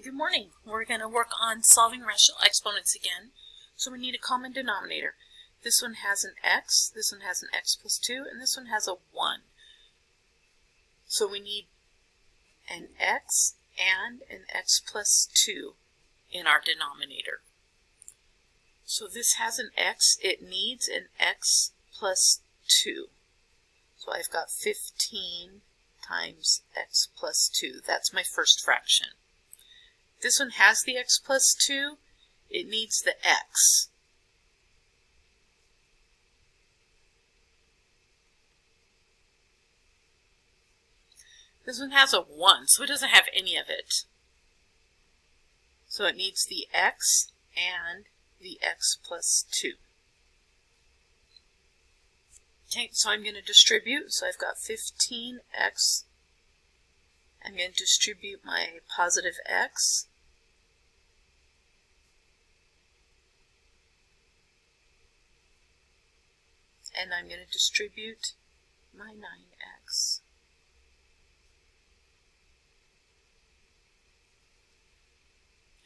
good morning. We're going to work on solving rational exponents again. So we need a common denominator. This one has an x, this one has an x plus 2, and this one has a 1. So we need an x and an x plus 2 in our denominator. So this has an x, it needs an x plus 2. So I've got 15 times x plus 2. That's my first fraction. This one has the x plus 2. It needs the x. This one has a 1, so it doesn't have any of it. So it needs the x and the x plus 2. Okay, so I'm going to distribute. So I've got 15x. I'm going to distribute my positive x. And I'm going to distribute my 9x.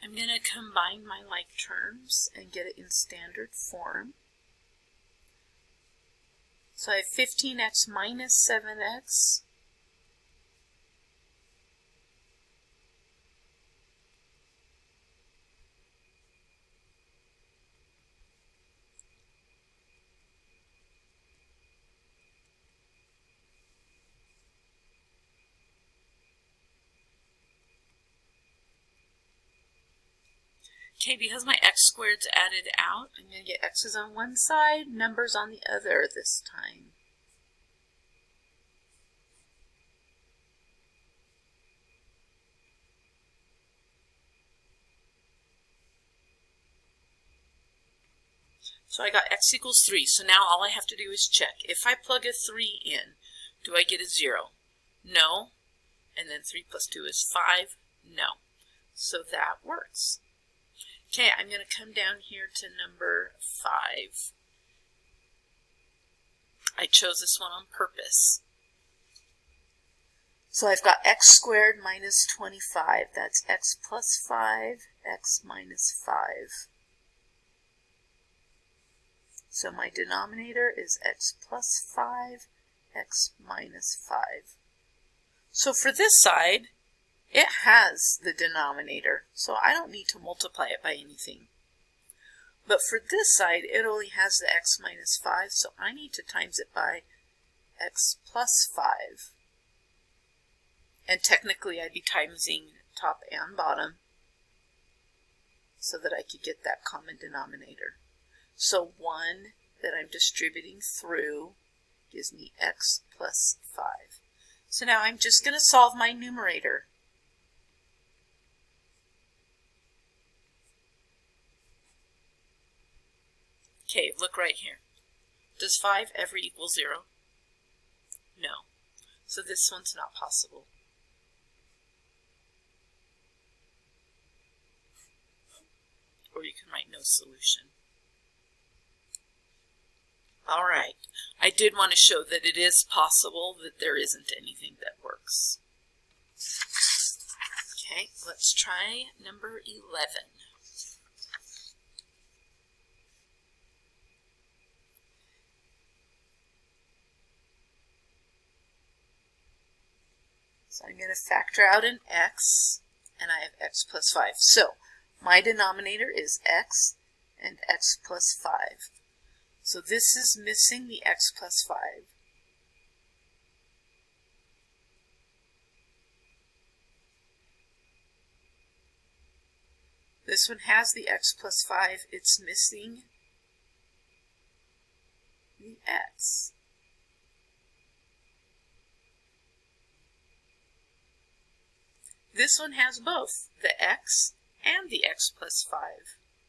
I'm going to combine my like terms and get it in standard form. So I have 15x minus 7x. Okay, because my x squared's added out, I'm going to get x's on one side, numbers on the other this time. So I got x equals 3, so now all I have to do is check. If I plug a 3 in, do I get a 0? No. And then 3 plus 2 is 5? No. So that works. Okay, I'm going to come down here to number 5. I chose this one on purpose. So I've got x squared minus 25. That's x plus 5, x minus 5. So my denominator is x plus 5, x minus 5. So for this side, it has the denominator, so I don't need to multiply it by anything. But for this side, it only has the x minus 5, so I need to times it by x plus 5. And technically, I'd be timesing top and bottom so that I could get that common denominator. So 1 that I'm distributing through gives me x plus 5. So now I'm just going to solve my numerator. Okay, look right here. Does 5 ever equal 0? No. So this one's not possible. Or you can write no solution. All right. I did want to show that it is possible that there isn't anything that works. Okay, let's try number 11. So I'm going to factor out an x, and I have x plus 5. So my denominator is x and x plus 5. So this is missing the x plus 5. This one has the x plus 5. It's missing the x. This one has both the x and the x plus 5.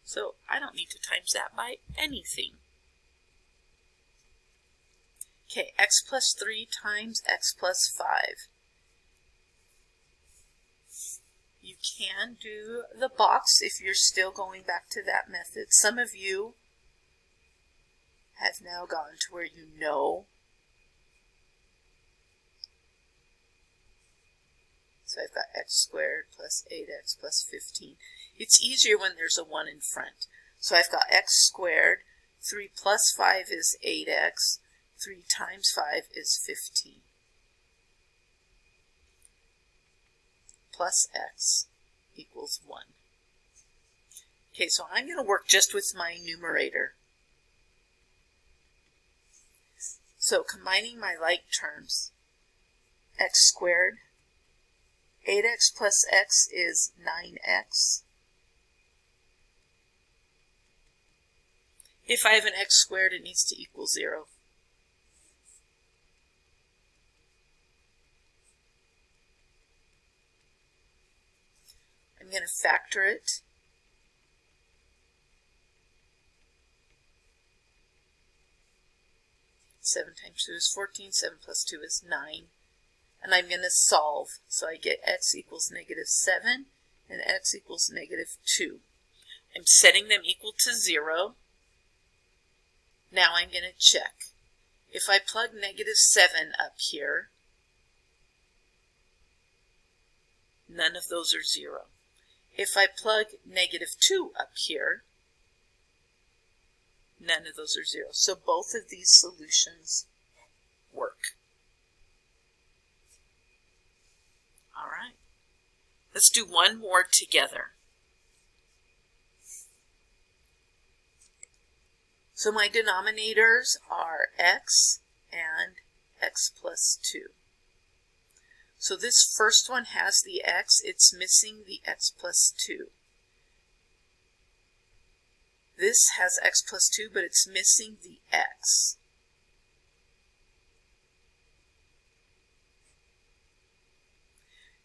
So I don't need to times that by anything. Okay, x plus 3 times x plus 5. You can do the box if you're still going back to that method. Some of you have now gone to where you know So I've got x squared plus 8x plus 15. It's easier when there's a 1 in front. So I've got x squared, 3 plus 5 is 8x, 3 times 5 is 15, plus x equals 1. Okay, so I'm going to work just with my numerator. So combining my like terms, x squared, 8x plus x is 9x. If I have an x squared, it needs to equal 0. I'm going to factor it. Seven times 2 is 14, 7 plus 2 is 9. And I'm going to solve. So I get x equals negative 7 and x equals negative 2. I'm setting them equal to 0. Now I'm going to check. If I plug negative 7 up here, none of those are 0. If I plug negative 2 up here, none of those are 0. So both of these solutions work. All right. Let's do one more together. So my denominators are x and x plus 2. So this first one has the x, it's missing the x plus 2. This has x plus 2, but it's missing the x.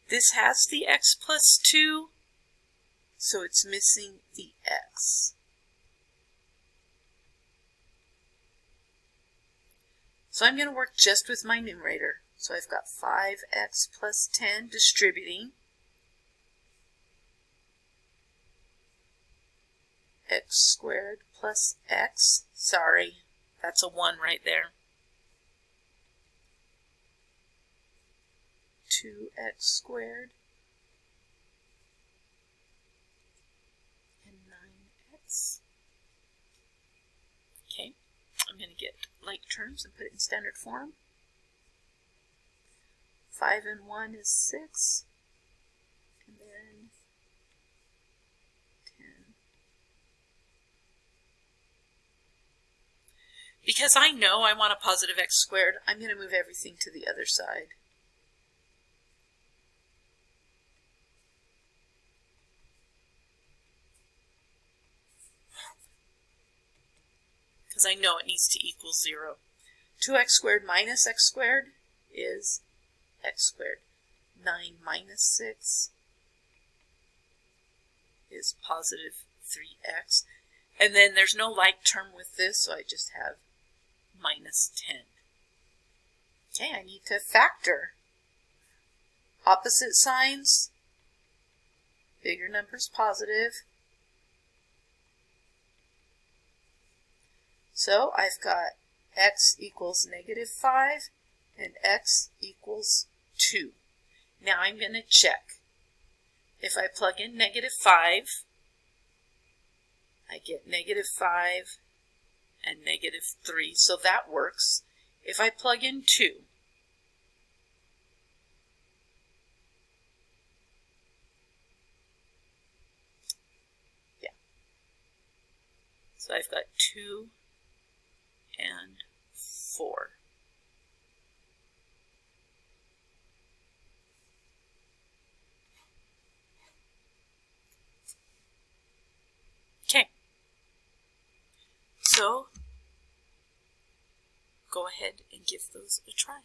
This has the x plus 2, so it's missing the x. So I'm going to work just with my numerator. So I've got 5x plus 10 distributing. X squared plus x. Sorry, that's a 1 right there. 2x squared and 9x. Okay, I'm going to get like terms and put it in standard form. 5 and 1 is 6, and then 10. Because I know I want a positive x squared, I'm going to move everything to the other side. Because I know it needs to equal 0. 2x squared minus x squared is x squared. 9 minus 6 is positive 3x. And then there's no like term with this, so I just have minus 10. Okay, I need to factor. Opposite signs, bigger numbers positive. So I've got x equals negative 5 and x equals 2. Now I'm going to check. If I plug in negative 5, I get negative 5 and negative 3, so that works. If I plug in 2, yeah. So I've got 2 and 4. Okay. So go ahead and give those a try.